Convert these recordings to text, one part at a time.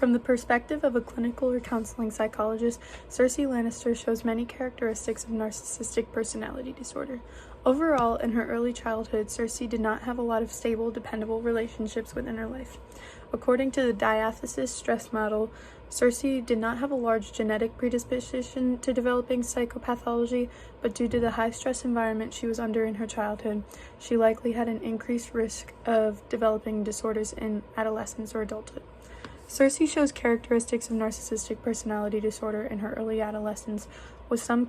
From the perspective of a clinical or counseling psychologist, Cersei Lannister shows many characteristics of narcissistic personality disorder. Overall, in her early childhood, Cersei did not have a lot of stable, dependable relationships within her life. According to the diathesis stress model, Cersei did not have a large genetic predisposition to developing psychopathology, but due to the high-stress environment she was under in her childhood, she likely had an increased risk of developing disorders in adolescence or adulthood. Cersei shows characteristics of narcissistic personality disorder in her early adolescence, with some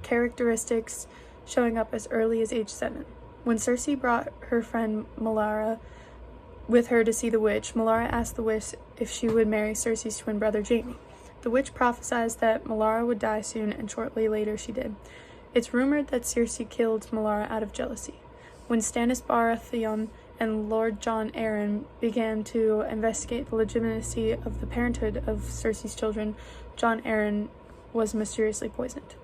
characteristics showing up as early as age 7. When Cersei brought her friend Melara with her to see the witch, Melara asked the witch if she would marry Cersei's twin brother Jaime. The witch prophesied that Melara would die soon, and shortly later she did. It's rumored that Cersei killed Melara out of jealousy. When Stannis Baratheon and Lord Jon Arryn began to investigate the legitimacy of the parenthood of Cersei's children, Jon Arryn was mysteriously poisoned.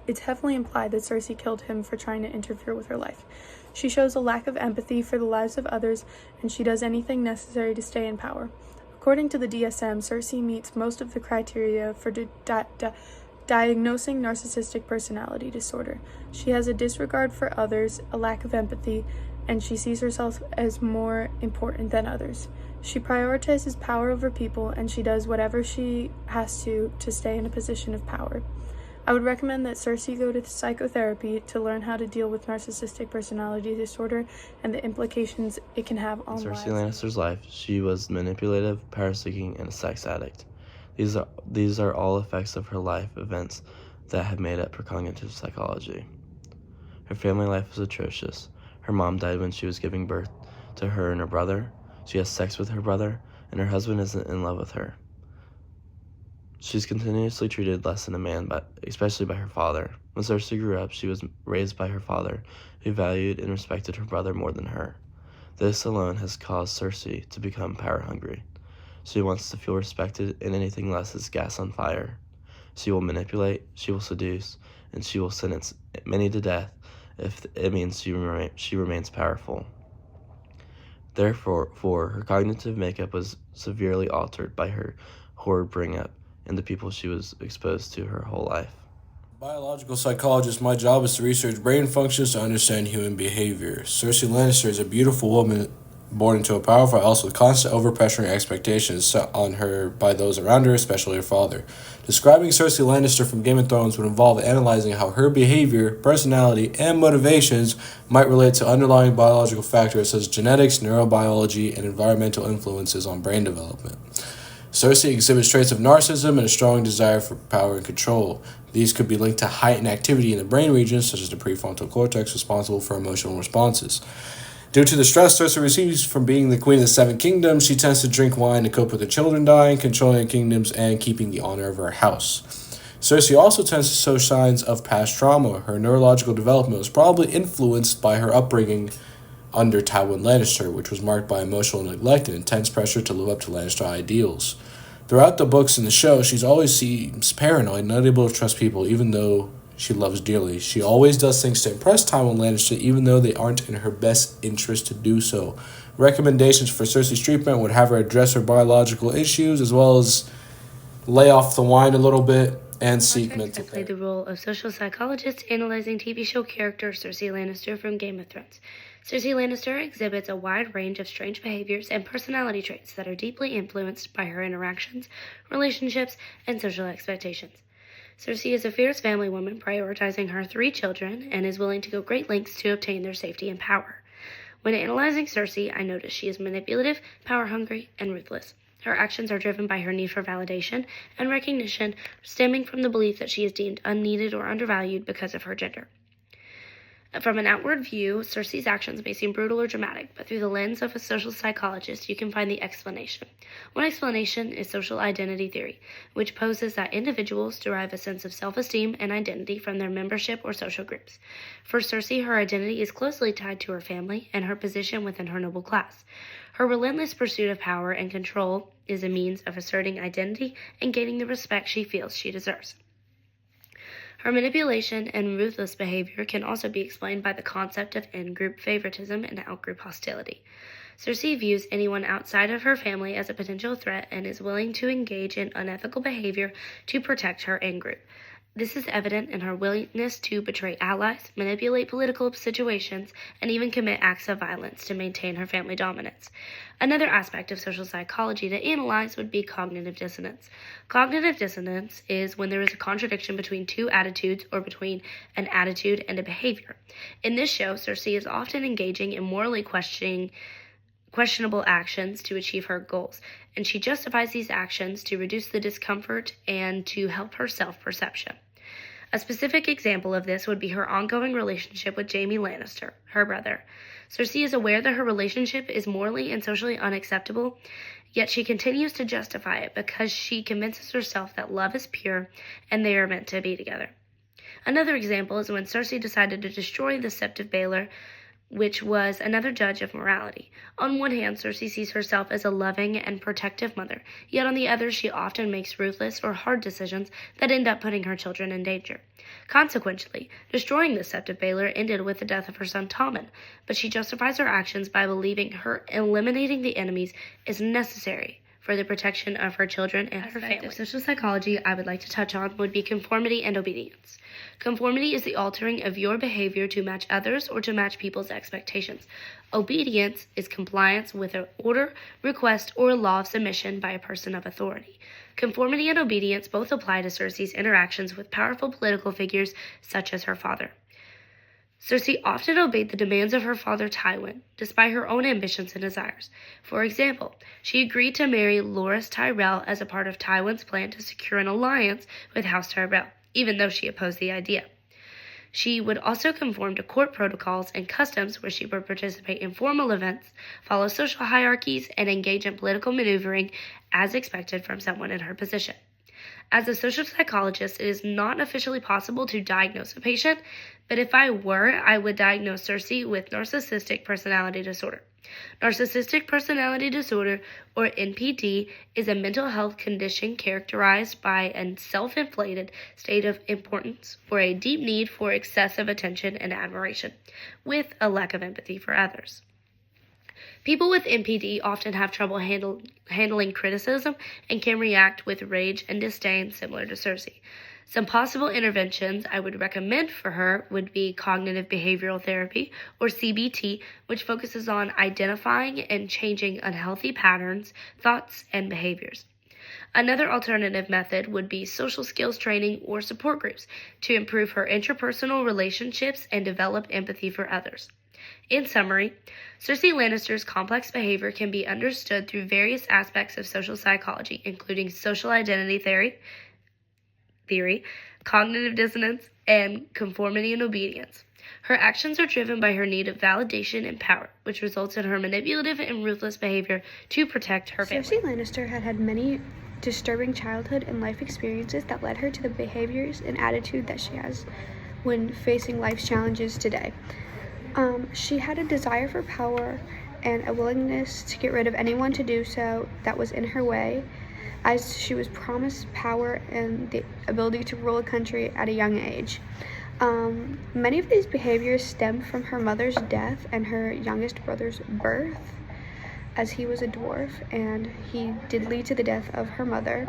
It's heavily implied that Cersei killed him for trying to interfere with her life. She shows a lack of empathy for the lives of others, and she does anything necessary to stay in power. According to the DSM, Cersei meets most of the criteria for diagnosing narcissistic personality disorder. She has a disregard for others, a lack of empathy, and she sees herself as more important than others. She prioritizes power over people, and she does whatever she has to stay in a position of power. I would recommend that Cersei go to psychotherapy to learn how to deal with narcissistic personality disorder and the implications it can have on Cersei Lannister's life, she was manipulative, power-seeking, and a sex addict. These are all effects of her life events that have made up her cognitive psychology. Her family life was atrocious. Her mom died when she was giving birth to her and her brother. She has sex with her brother, and her husband isn't in love with her. She's continuously treated less than a man, especially by her father. When Cersei grew up, she was raised by her father, who valued and respected her brother more than her. This alone has caused Cersei to become power-hungry. She wants to feel respected, and anything less is gas on fire. She will manipulate, she will seduce, and she will sentence many to death if it means she remains powerful. Therefore, her cognitive makeup was severely altered by her horrid bring-up and the people she was exposed to her whole life. Biological psychologist, my job is to research brain functions to understand human behavior. Cersei Lannister is a beautiful woman born into a powerful house with constant overpressuring expectations set on her by those around her, especially her father. Describing Cersei Lannister from Game of Thrones would involve analyzing how her behavior, personality, and motivations might relate to underlying biological factors such as genetics, neurobiology, and environmental influences on brain development. Cersei exhibits traits of narcissism and a strong desire for power and control. These could be linked to heightened activity in the brain regions, such as the prefrontal cortex, responsible for emotional responses. Due to the stress Cersei receives from being the queen of the Seven Kingdoms, she tends to drink wine to cope with her children dying, controlling the kingdoms, and keeping the honor of her house. Cersei also tends to show signs of past trauma. Her neurological development was probably influenced by her upbringing under Tywin Lannister, which was marked by emotional neglect and intense pressure to live up to Lannister ideals. Throughout the books and the show, she's always seems paranoid, not able to trust people, even though she loves dearly. She always does things to impress Tywin Lannister, even though they aren't in her best interest to do so. Recommendations for Cersei's treatment would have her address her biological issues, as well as lay off the wine a little bit and seek mental care. I played the role of social psychologist analyzing TV show character Cersei Lannister from Game of Thrones. Cersei Lannister exhibits a wide range of strange behaviors and personality traits that are deeply influenced by her interactions, relationships, and social expectations. Cersei is a fierce family woman, prioritizing her 3 children, and is willing to go great lengths to obtain their safety and power. When analyzing Cersei, I noticed she is manipulative, power-hungry, and ruthless. Her actions are driven by her need for validation and recognition, stemming from the belief that she is deemed unneeded or undervalued because of her gender. From an outward view, Cersei's actions may seem brutal or dramatic, but through the lens of a social psychologist, you can find the explanation. One explanation is social identity theory, which poses that individuals derive a sense of self-esteem and identity from their membership or social groups. For Cersei, her identity is closely tied to her family and her position within her noble class. Her relentless pursuit of power and control is a means of asserting identity and gaining the respect she feels she deserves. Her manipulation and ruthless behavior can also be explained by the concept of in-group favoritism and out-group hostility. Cersei views anyone outside of her family as a potential threat and is willing to engage in unethical behavior to protect her in-group. This is evident in her willingness to betray allies, manipulate political situations, and even commit acts of violence to maintain her family dominance. Another aspect of social psychology to analyze would be cognitive dissonance. Cognitive dissonance is when there is a contradiction between two attitudes or between an attitude and a behavior. In this show, Cersei is often engaging in morally questionable actions to achieve her goals, and she justifies these actions to reduce the discomfort and to help her self-perception. A specific example of this would be her ongoing relationship with Jaime Lannister, her brother. Cersei is aware that her relationship is morally and socially unacceptable, yet she continues to justify it because she convinces herself that love is pure and they are meant to be together. Another example is when Cersei decided to destroy the Sept of Baelor, which was another judge of morality. On one hand, Cersei sees herself as a loving and protective mother, yet on the other, she often makes ruthless or hard decisions that end up putting her children in danger. Consequently, destroying the Sept of Baelor ended with the death of her son Tommen, but she justifies her actions by believing her eliminating the enemies is necessary for the protection of her children and her family. Of social psychology I would like to touch on would be conformity and obedience. Conformity is the altering of your behavior to match others or to match people's expectations. Obedience is compliance with an order, request, or law of submission by a person of authority. Conformity and obedience both apply to Cersei's interactions with powerful political figures such as her father. Cersei often obeyed the demands of her father Tywin, despite her own ambitions and desires. For example, she agreed to marry Loras Tyrell as a part of Tywin's plan to secure an alliance with House Tyrell, even though she opposed the idea. She would also conform to court protocols and customs where she would participate in formal events, follow social hierarchies, and engage in political maneuvering as expected from someone in her position. As a social psychologist, it is not officially possible to diagnose a patient, but if I were, I would diagnose Cersei with narcissistic personality disorder. Narcissistic personality disorder, or NPD, is a mental health condition characterized by a self-inflated state of importance or a deep need for excessive attention and admiration, with a lack of empathy for others. People with NPD often have trouble handling criticism and can react with rage and disdain similar to Cersei. Some possible interventions I would recommend for her would be cognitive behavioral therapy, or CBT, which focuses on identifying and changing unhealthy patterns, thoughts, and behaviors. Another alternative method would be social skills training or support groups to improve her interpersonal relationships and develop empathy for others. In summary, Cersei Lannister's complex behavior can be understood through various aspects of social psychology, including social identity theory, cognitive dissonance, and conformity and obedience. Her actions are driven by her need of validation and power, which results in her manipulative and ruthless behavior to protect her family. Cersei Lannister had many disturbing childhood and life experiences that led her to the behaviors and attitude that she has when facing life's challenges today. She had a desire for power and a willingness to get rid of anyone to do so that was in her way, as she was promised power and the ability to rule a country at a young age. Many of these behaviors stemmed from her mother's death and her youngest brother's birth, as he was a dwarf, and he did lead to the death of her mother.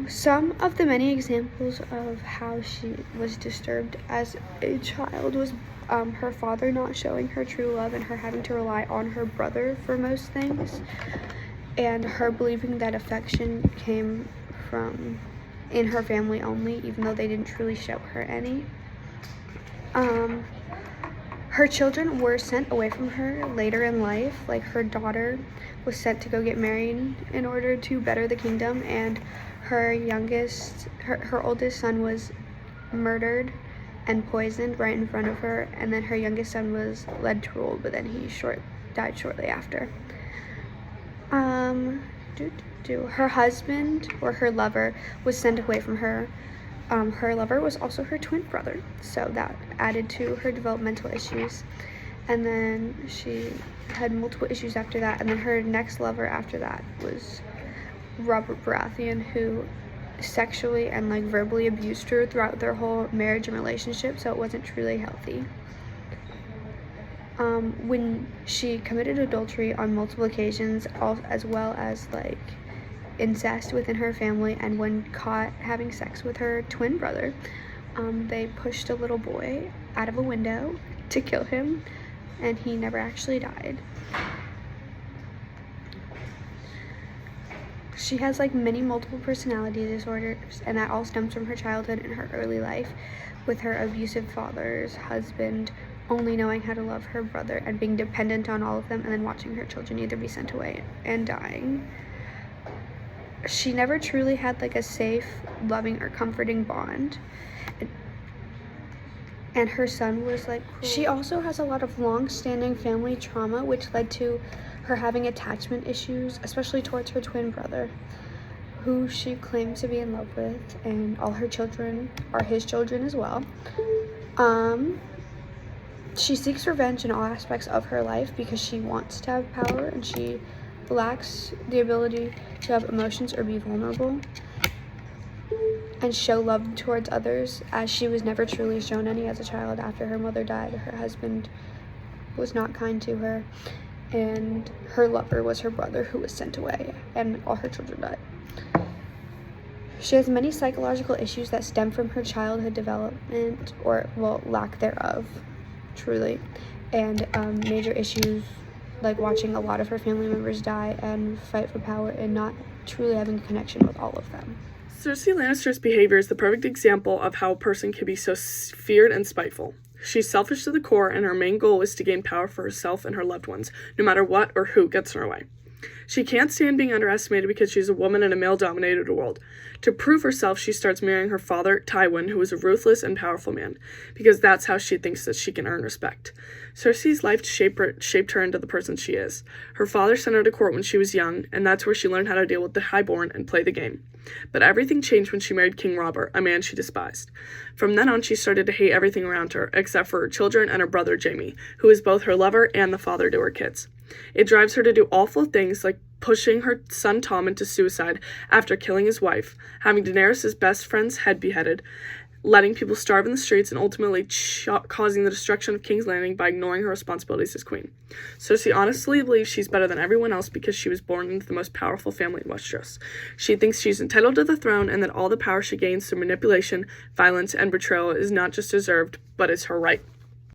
Some of the many examples of how she was disturbed as a child was her father not showing her true love and her having to rely on her brother for most things, and her believing that affection came from in her family only, even though they didn't truly show her any. Her children were sent away from her later in life, like her daughter was sent to go get married in order to better the kingdom, and her oldest son was murdered and poisoned right in front of her, and then her youngest son was led to rule, but then he died shortly after. Her husband, or her lover, was sent away from her. Her lover was also her twin brother, so that added to her developmental issues. And then she had multiple issues after that, and then her next lover after that was Robert Baratheon, who sexually and verbally abused her throughout their whole marriage and relationship, so it wasn't truly healthy. when she committed adultery on multiple occasions, as well as like incest within her family, and when caught having sex with her twin brother, they pushed a little boy out of a window to kill him, and he never actually died. She has like many multiple personality disorders, and that all stems from her childhood and her early life with her abusive father's husband only knowing how to love her brother and being dependent on all of them, and then watching her children either be sent away and dying. She never truly had like a safe, loving, or comforting bond. And her son was like cruel. She also has a lot of long-standing family trauma, which led to her having attachment issues, especially towards her twin brother, who she claims to be in love with, and all her children are his children as well. She seeks revenge in all aspects of her life because she wants to have power, and she lacks the ability to have emotions or be vulnerable and show love towards others, as she was never truly shown any as a child. After her mother died, her husband was not kind to her, and her lover was her brother, who was sent away, and all her children died. She has many psychological issues that stem from her childhood development, or, well, lack thereof, truly, and major issues like watching a lot of her family members die and fight for power and not truly having a connection with all of them. Cersei Lannister's behavior is the perfect example of how a person can be so feared and spiteful. She's selfish to the core, and her main goal is to gain power for herself and her loved ones, no matter what or who gets in her way. She can't stand being underestimated because she's a woman in a male-dominated world. To prove herself, she starts marrying her father, Tywin, who is a ruthless and powerful man, because that's how she thinks that she can earn respect. Cersei's life shaped her into the person she is. Her father sent her to court when she was young, and that's where she learned how to deal with the highborn and play the game. But everything changed when she married King Robert, a man she despised. From then on, she started to hate everything around her, except for her children and her brother Jaime, who is both her lover and the father to her kids. It drives her to do awful things like pushing her son Tom into suicide after killing his wife, having Daenerys' best friend's head beheaded, letting people starve in the streets, and ultimately causing the destruction of King's Landing by ignoring her responsibilities as queen. Cersei honestly believes she's better than everyone else because she was born into the most powerful family in Westeros. She thinks she's entitled to the throne, and that all the power she gains through manipulation, violence, and betrayal is not just deserved, but is her right.